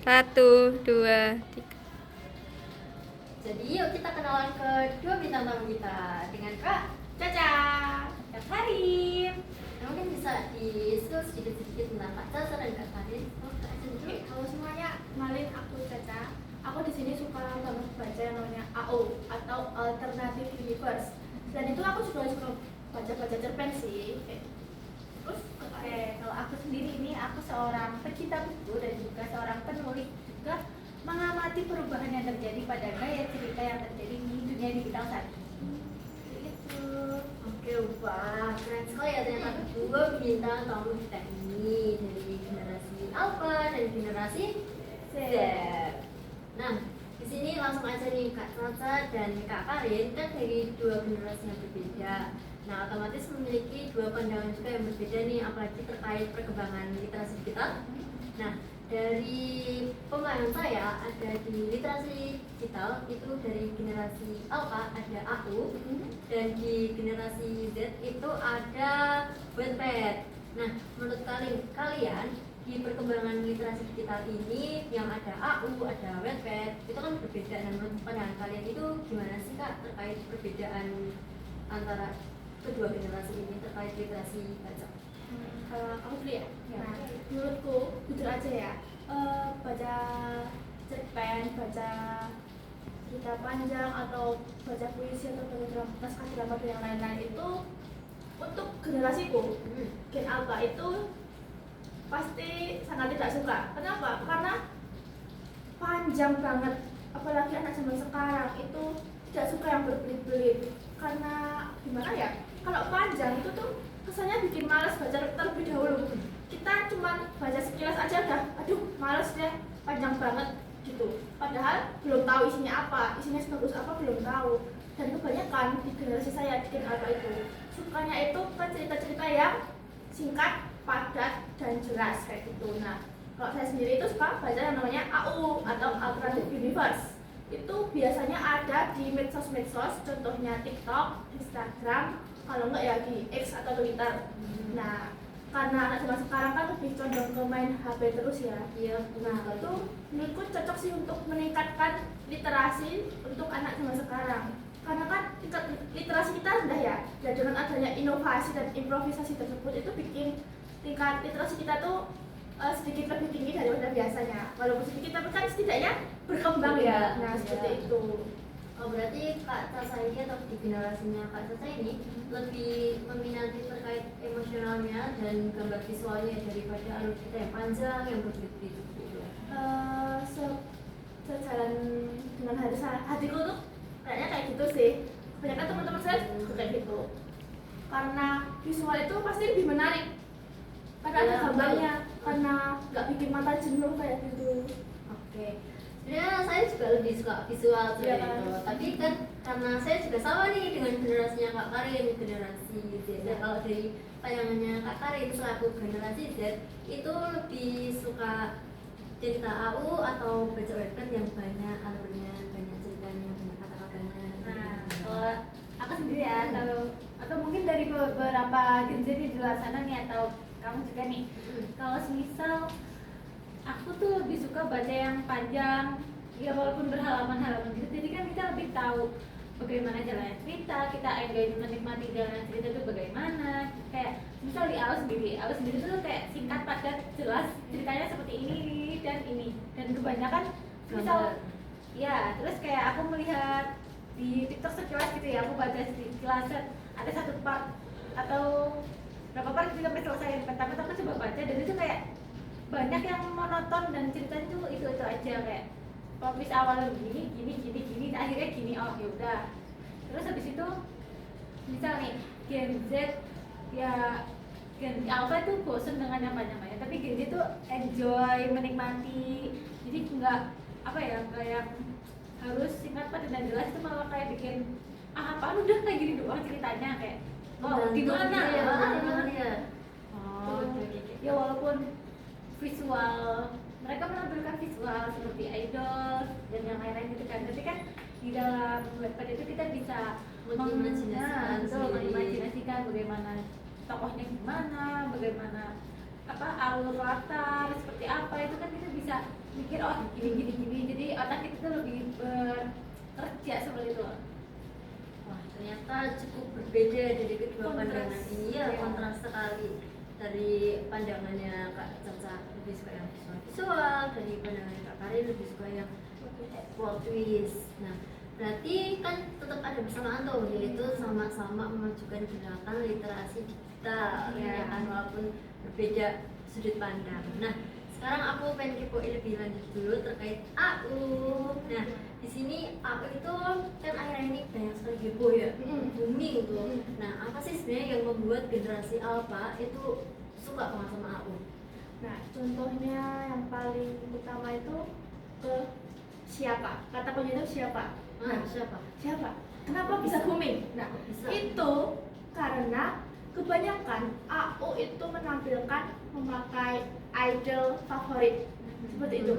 1, 2, 3. Jadi yuk kita kenalan kedua bintang tamu kita dengan Kak Caca, Kak Karin. Nah, mungkin bisa di-spill sedikit-sedikit tentang Kak Caca dan Kak Karin. Kak Caca dulu. Halo semuanya, kenalin aku Caca. Aku di sini suka banget baca yang namanya AO atau Alternative Universe. Dan itu aku juga suka baca-baca cerpen sih. Terus Kalau aku sendiri ini aku seorang pecinta buku dan juga seorang penulis juga mengamati perubahan yang terjadi pada gaya cerita yang terjadi di dunia digital saat ini. Itu. Oke, wah keren sekali ya ternyata dua bintang tamu kita ini dari generasi Alpha dan generasi Z. Nah, di sini langsung aja nih Kak Caca dan Kak Karin kan dari dua generasi yang berbeda. Nah, otomatis memiliki dua pandangan juga yang berbeda nih, apalagi terkait perkembangan literasi digital. Nah, dari pemahaman saya ada di literasi digital itu dari generasi Alpha ada AU dan di generasi Z itu ada Wattpad. Nah, menurut kalian di perkembangan literasi digital ini yang ada AU, ada Wattpad itu kan berbeda. Dan menurut pandangan kalian itu gimana sih Kak terkait perbedaan antara kedua generasi ini terkait literasi baca? kalau aku dulu ya. Nah, menurutku jujur aja ya, baca cerpen, baca cerita panjang atau baca puisi atau baca naskah drama dan yang lain-lain itu untuk generasiku Gen Alpha itu pasti sangat tidak suka. Kenapa? Karena panjang banget, apalagi anak zaman sekarang itu tidak suka yang berbelit-belit. Karena gimana ya, kalau panjang itu tuh kesannya bikin males baca terlebih dahulu. Kita cuma baca sekilas aja udah, aduh males deh, panjang banget gitu. Padahal belum tahu isinya apa, isinya sebagus apa belum tahu. Dan kebanyakan di generasi saya di Gen Alpha itu sukanya itu kan cerita-cerita yang singkat, padat, dan jelas kayak gitu. Nah, kalau saya sendiri itu suka baca yang namanya AU atau Alternative Universe. Itu biasanya ada di medsos-medsos, contohnya TikTok, Instagram, kalau enggak ya di X atau Twitter. Nah, karena anak zaman sekarang kan lebih condong ke main HP terus ya. Iya, Nah, itu menurutku cocok sih untuk meningkatkan literasi untuk anak zaman sekarang. Karena kan tingkat literasi kita rendah ya. Dan dengan adanya inovasi dan improvisasi tersebut itu bikin tingkat literasi kita tuh sedikit lebih tinggi daripada biasanya. Walaupun sedikit tapi kan setidaknya berkembang ya. Nah, seperti itu. Oh, berarti Kak Caca ini atau di generasinya Kak Caca ini lebih meminati terkait emosionalnya dan gambar visualnya daripada alur cerita yang panjang yang berbelit-belit gitu. Sejalan dengan hatiku tuh kayaknya kayak gitu sih. Kebanyakan teman-teman saya juga kayak gitu. Karena visual itu pasti lebih menarik. Karena ada gambarnya, karena nggak bikin mata jenuh kayak gitu. Oke. Sebenarnya saya juga lebih suka visual seperti itu. Tapi kan karena saya juga sama nih dengan generasinya Kak Karin, generasi Z. Nah, kalau dari pandangannya Kak Karin selaku generasi Z itu lebih suka cerita AU atau baca webtoon yang banyak alurnya, banyak ceritanya, banyak kata-katanya. Nah, kalau aku sendiri ya, atau mungkin dari beberapa Gen Z di luar sana nih atau kamu juga nih. Kalau semisal aku tuh lebih suka baca yang panjang, ya walaupun berhalaman-halaman gitu. Jadi kan kita lebih tahu bagaimana jalannya cerita, kita enjoy menikmati jalan cerita itu bagaimana. Kayak misal di Alu sendiri tuh kayak singkat padat jelas ceritanya seperti ini dan ini. Dan kebanyakan misal ya, terus kayak aku melihat di TikTok sekilas gitu ya, aku baca sekilas ada satu part atau berapa part gitu sampai selesai. Pertama aku coba baca dan itu kayak banyak yang monoton dan ceritanya tuh itu aja kayak topis awalnya gini akhirnya gini, oh yaudah. Terus habis itu misal nih Gen Z ya, Gen Alpha tuh bosen dengan yang banyak-banyak, tapi Gen Z tuh enjoy menikmati. Jadi nggak apa ya, kayak harus singkat padat dan jelas, itu malah kayak bikin apaan udah kayak gini doang ceritanya, kayak oh di mana ya? oh ya walaupun visual mereka menampilkan visual seperti idol dan yang lain-lain gitu kan, tapi kan di dalam webpad itu kita bisa mengimajinasikan bagaimana tokohnya gimana, bagaimana apa alur latar seperti apa, itu kan kita bisa mikir oh gini jadi otak kita tuh lebih bekerja seperti itu. Wah, ternyata cukup berbeda dari kedua Kontras. pandangan ini ya, Iya. kontras sekali. Dari pandangannya Kak Caca lebih suka yang visual, dari pandangannya Kak Karin lebih suka yang plot twist. Nah, berarti kan tetap ada bersamaan tuh, yaitu sama-sama memajukan gerakan literasi digital, ya kan, walaupun berbeda sudut pandang. Nah, sekarang aku pengen kepoin lebih lanjut dulu terkait AU. Nah, di sini AU itu kan akhirnya ini banyak sekali heboh ya, booming tuh. Nah, apa sih sebenarnya yang membuat generasi alpha itu suka banget sama AU? Nah, contohnya yang paling utama itu ke siapa? Kata kunci itu siapa? Nah, siapa? Siapa? Kenapa bisa booming? Nah, Bisa. itu karena kebanyakan AU itu menampilkan memakai idol favorit seperti itu.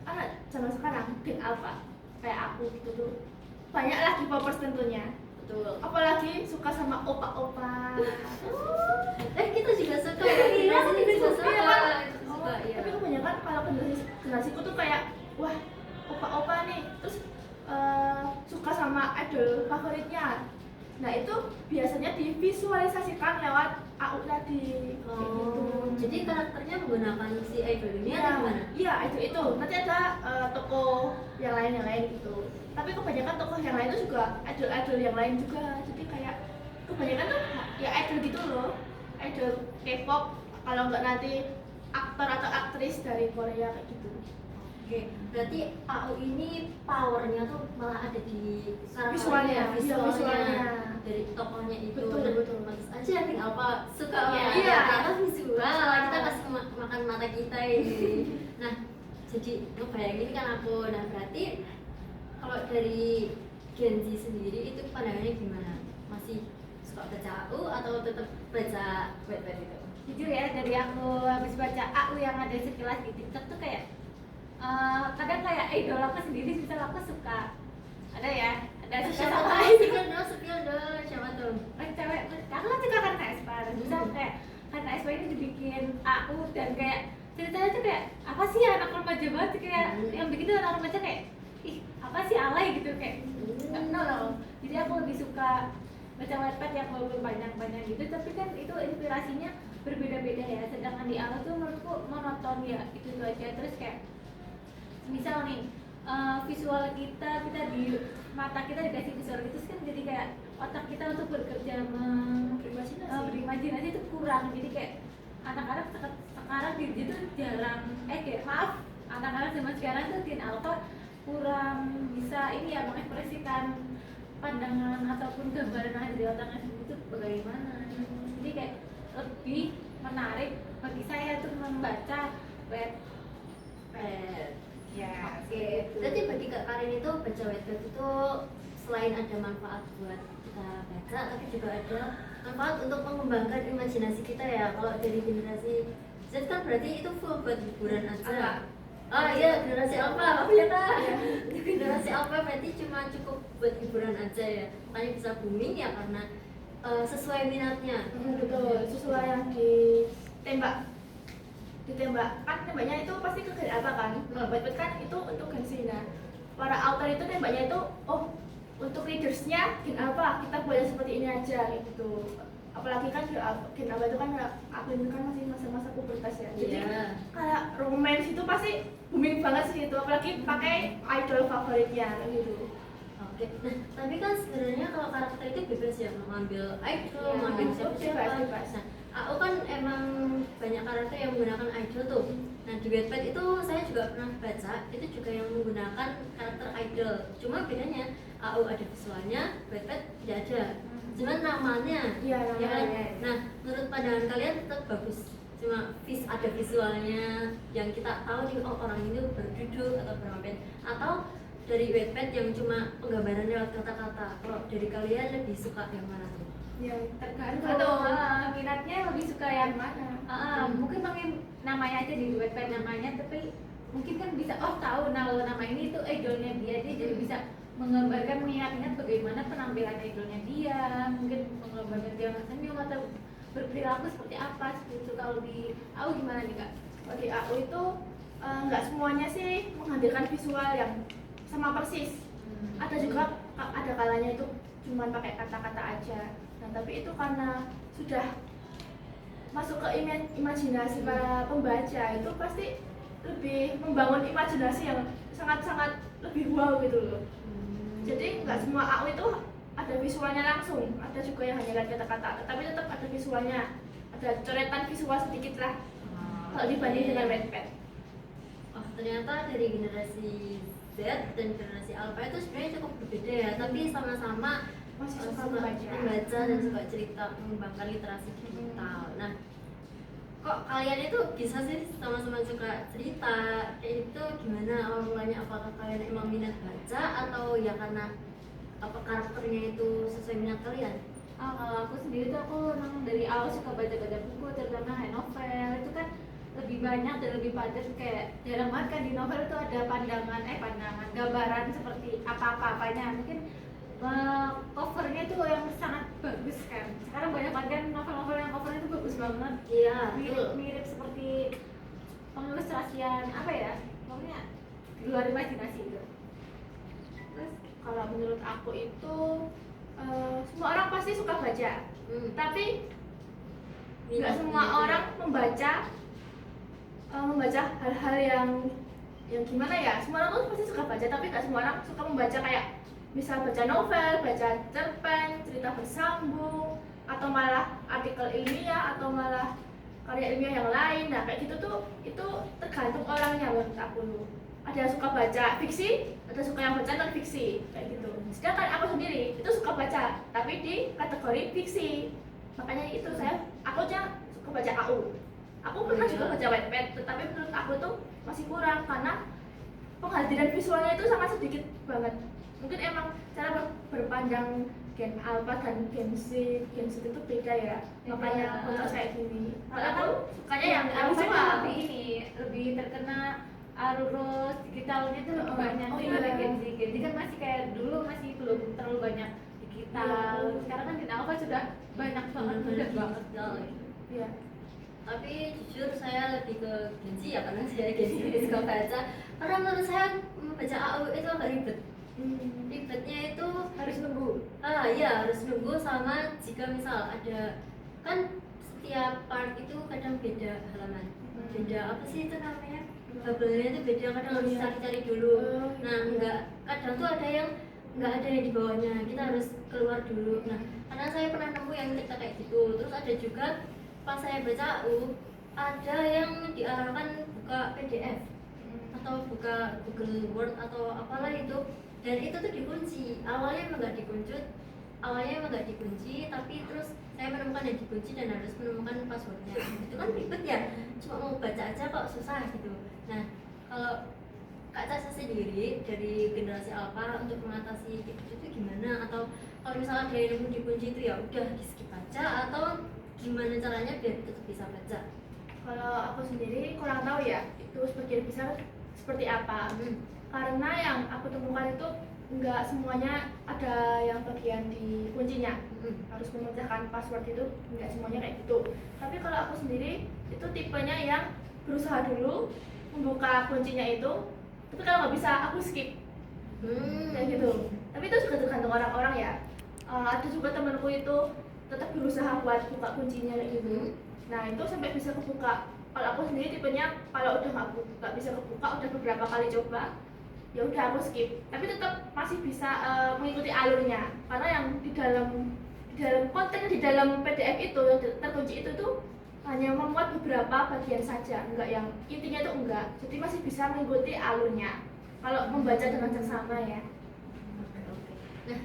Karena zaman sekarang gen alpha kayak aku gitu tuh banyak lagi popers tentunya. Betul. Apalagi suka sama opa-opa. Kita juga suka ya, Iya, kita kita juga suka, suka, kan? kita suka, ya. Tapi kebanyakan kalau generasiku tuh kayak wah opa-opa nih, terus suka sama idol favoritnya. Nah itu biasanya divisualisasikan lewat AU tadi. Kayak Oh, gitu. jadi karakternya menggunakan si idol ini Iya, atau gimana? iya itu. Nanti ada toko yang lain gitu. Tapi kebanyakan toko yang lain itu juga idol-idol yang lain juga. Jadi kayak kebanyakan tuh ya idol gitu loh. Idol K-pop, kalau nggak nanti aktor atau aktris dari Korea kayak gitu. Oke, berarti AU ini powernya tuh malah ada di Visualnya, karakternya, iya, visualnya. dari tokohnya itu. Betul, Nah, betul. pantas aja nih apa suka Iya. iya. Ternyata visual, Visual. kita kasih makan mata kita ini. Nah, jadi ngebayangin kan aku. Nah, berarti kalau dari Gen Z sendiri itu pandangannya gimana? Masih suka baca AU atau tetap baca web-web itu? Jujur ya, dari aku habis baca AU yang ada sekilas di TikTok tuh kayak kadang kayak idol aku sendiri, misal aku suka ada ya, ada suka Siapa sama tahu spill dong, siapa tuh? cewek, aku kan suka karena Espa, misal kayak karena Espa ini dibikin AU dan kayak ceritanya tuh kayak apa sih ya, anak remaja banget kayak yang bikin tuh anak remaja kayak ih apa sih alay gitu kayak no. Jadi aku lebih suka baca Wattpad yang walaupun panjang-panjang gitu, tapi kan itu inspirasinya berbeda-beda ya. Sedangkan di AU tuh menurutku monoton ya, itu aja. Terus kayak misal nih visual kita di mata kita dikasih visual itu kan jadi kayak otak kita untuk bekerja berimajinasi itu kurang. Jadi kayak anak-anak sekarang itu jarang kayak maaf anak-anak zaman sekarang tuh teen alpha kurang bisa ini ya mengekspresikan pandangan ataupun gambaran yang ada di otaknya sendiri itu bagaimana. Jadi kayak lebih menarik bagi saya untuk membaca Wattpad. Ya, oke. Berarti bagi Kak Karin itu baca Wattpad itu selain ada manfaat buat kita baca, tapi juga ada manfaat untuk mengembangkan imajinasi kita ya. Kalau dari generasi Z kan berarti itu full buat hiburan aja. Iya, generasi Alpha, apa ya Kak? Generasi Alpha berarti cuma cukup buat hiburan aja ya. Makanya bisa booming ya karena sesuai minatnya. Betul, sesuai yang ditembak kan tembaknya itu pasti ke gen apa kan? Kalau Wattpad kan itu untuk gen Z. Nah, para author itu tembaknya itu untuk readersnya gen apa? Kita boleh seperti ini aja kayak gitu. Apalagi kan gen apa itu kan aku ini kan masih masa-masa pubertas ya. Jadi kayak romance itu pasti booming banget sih itu, apalagi pakai idol favoritnya kayak gitu. Oke, nah tapi kan sebenarnya kalau karakter itu bebas ya mau ngambil idol, Iya, mau ngambil siapa. bebas. Nah, aku kan emang banyak karakter yang menggunakan idol tuh. Nah di Wattpad itu saya juga pernah baca, itu juga yang menggunakan karakter idol. Cuma bedanya AU ada visualnya, Wattpad tidak ada. Cuman namanya, Iya, ya kan? namanya. Nah menurut pandangan kalian tetap bagus. Cuma ada visualnya yang kita tahu nih orang ini berduduk atau berapen, atau dari Wattpad yang cuma penggambaran lewat kata-kata. Kalau dari kalian lebih suka yang mana tuh? Ya, Tergantung minatnya lebih suka yang mana? mungkin pakai namanya aja di Wattpad namanya, tapi mungkin kan bisa tahu nama ini itu idolnya dia jadi bisa menggambarkan mengingat-ingat bagaimana penampilan idolnya dia, mungkin menggambarkan dia senyum atau berperilaku seperti apa seperti itu. Kalau di AU gimana nih Kak? Kalau di AU itu nggak semuanya sih menghadirkan visual yang sama persis. Ada juga ada kalanya itu cuma pakai kata-kata aja. Nah tapi itu karena sudah masuk ke imajinasi para pembaca, itu pasti lebih membangun imajinasi yang sangat-sangat lebih wow gitu loh. Jadi nggak semua AU itu ada visualnya langsung, ada juga yang hanya lihat kata-kata, tapi tetap ada visualnya, ada coretan visual sedikit lah kalau dibanding dengan Wattpad. Oh, ternyata dari generasi Z dan generasi Alpha itu sebenarnya cukup berbeda ya, tapi sama-sama Masih suka membaca dan suka cerita, mengembangkan literasi digital. Nah, kok kalian itu bisa sih sama-sama suka cerita? Itu gimana awal mulanya? Apakah kalian emang minat baca atau ya karena apa karakternya itu sesuai minat kalian? Kalau aku sendiri tuh aku memang dari awal suka baca-baca buku, terutama high novel. Itu kan lebih banyak dan lebih padat, kayak jarang banget kan di novel itu ada pandangan gambaran seperti apa-apanya. Mungkin covernya tuh yang sangat bagus kan. Sekarang banyak banget kan novel-novel yang covernya itu bagus banget. Iya, Mirip seperti pengilustrasian apa ya? Pokoknya di luar imajinasi itu. Terus kalau menurut aku itu semua orang pasti suka baca, tapi nggak semua orang membaca hal-hal yang gimana ya. Semua orang tuh pasti suka baca, tapi nggak semua orang suka membaca kayak misal baca novel, baca cerpen, cerita bersambung, atau malah artikel ilmiah, atau malah karya ilmiah yang lain. Nah kayak gitu tuh itu tergantung orangnya menurut aku. Ada yang suka baca fiksi, ada suka yang baca non fiksi kayak gitu. Sedangkan aku sendiri itu suka baca, tapi di kategori fiksi. Makanya itu aku aja suka baca AU. Aku pernah juga baca Wattpad, tetapi menurut aku tuh masih kurang karena penghadiran visualnya itu sangat sedikit banget. Mungkin emang cara berpandang Gen Alpha dan Gen Z itu beda ya. Makanya kontras kayak gini. Kalau aku sukanya yang visual. lebih terkena arus digitalnya tuh lebih banyak. Iya. Gen Z kan masih kayak dulu masih belum terlalu banyak digital. Sekarang kan di Alpha sudah banyak banget, mudah banget. Iya. Tapi jujur saya lebih ke Gen Z ya, karena saya Gen Z suka baca. Karena menurut saya membaca AU itu agak ribet. Ribetnya itu Harus nunggu. Iya, harus nunggu, sama jika misal ada kan setiap part itu kadang beda halaman. Beda apa sih itu namanya? Bubble-nya itu beda, kadang harus cari-cari dulu. Nah, kadang tuh ada yang nggak ada yang di bawahnya, kita harus keluar dulu. Nah, karena saya pernah nemu yang cerita kayak gitu. Terus ada juga pas saya baca AU, ada yang diarahkan buka PDF atau buka Google Word atau apalah itu, dan itu tuh dikunci. Awalnya emang nggak dikunci, tapi terus saya menemukan yang dikunci dan harus menemukan passwordnya. Itu kan ribet ya, cuma mau baca aja kok susah gitu. Nah, kalau Kak Caca sendiri dari generasi Alpha untuk mengatasi itu gimana? Atau kalau misalnya ada yang dikunci itu ya udah di skip aja, atau gimana caranya biar tetap bisa baca? Kalau aku sendiri kurang tahu ya itu sebagian besar seperti apa. Karena yang aku temukan itu nggak semuanya ada yang bagian di kuncinya, harus memecahkan password itu nggak semuanya kayak gitu. Tapi kalau aku sendiri itu tipenya yang berusaha dulu membuka kuncinya itu, tapi kalau nggak bisa aku skip kayak gitu. Tapi itu juga tergantung orang-orang ya. Ada juga temanku itu tetap berusaha buat buka kuncinya kayak gitu. Nah itu sampai bisa kebuka. Kalau aku sendiri tipenya kalau udah nggak bisa kebuka, udah beberapa kali coba, ya udah aku skip. Tapi tetap masih bisa mengikuti alurnya, karena yang di dalam konten di dalam PDF itu yang terkunci itu tuh hanya memuat beberapa bagian saja, enggak yang intinya itu enggak. Jadi masih bisa mengikuti alurnya kalau membaca dengan seksama ya. Nah,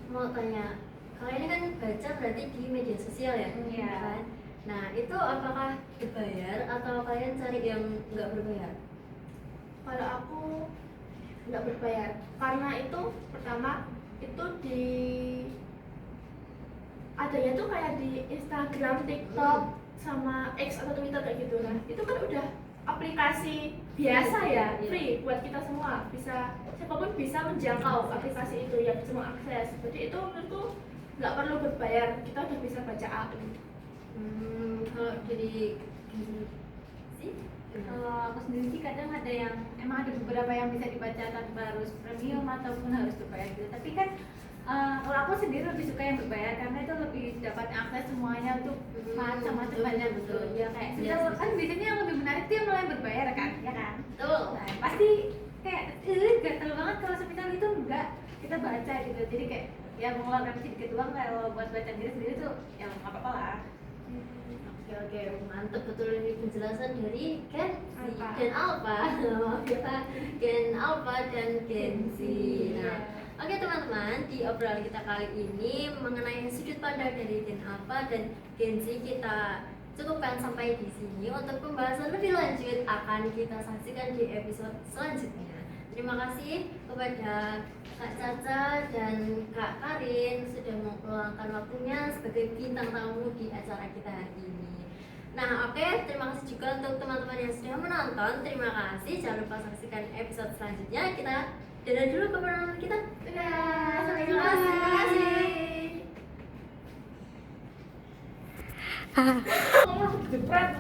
mau tanya, kalian ini kan baca berarti di media sosial ya? Iya. Kan? Nah, itu apakah berbayar atau kalian cari yang nggak berbayar? Kalau aku nggak berbayar, karena itu pertama itu di adanya tuh kayak di Instagram, TikTok, sama X atau Twitter kayak gitu. Nah itu kan udah aplikasi biasa ya, free buat kita semua, bisa siapapun bisa menjangkau aplikasi itu, yang bisa mengakses. Jadi itu menurutku nggak perlu berbayar, kita udah bisa baca AU. Kalau dari sih Kalau aku sendiri sih kadang ada yang emang ada beberapa yang bisa dibaca tanpa harus premium ataupun harus berbayar gitu. Tapi kan kalau aku sendiri lebih suka yang berbayar karena itu lebih dapat akses semuanya untuk macam-macam betul, banyak betul. betul. Ya kayak Iya, kita sih. kan biasanya yang lebih menarik itu yang malah yang berbayar kan, ya kan? Betul. Nah, pasti kayak gatel banget kalau semisal itu enggak kita baca gitu. Jadi kayak ya mengeluarkan sedikit uang kalau buat baca diri sendiri tuh ya nggak apa-apa lah. Oke, mantap betul ini penjelasan dari Gen Z Alpha. dan Alpha. Maaf ya Pak, Gen Alpha dan Gen Z. Nah, oke teman-teman, di obrolan kita kali ini mengenai sudut pandang dari Gen Alpha dan Gen Z kita cukupkan sampai di sini. Untuk pembahasan lebih lanjut akan kita saksikan di episode selanjutnya. Terima kasih kepada Kak Caca dan Kak Karin sudah meluangkan waktunya sebagai bintang tamu di acara kita hari ini. Nah, oke, terima kasih juga untuk teman-teman yang sudah menonton. Terima kasih. Jangan lupa saksikan episode selanjutnya. Kita dadah dulu ke penonton kita. Dadah, sampai Terima jumpa. kasih. Terima kasih. Ah. Oh, jepret.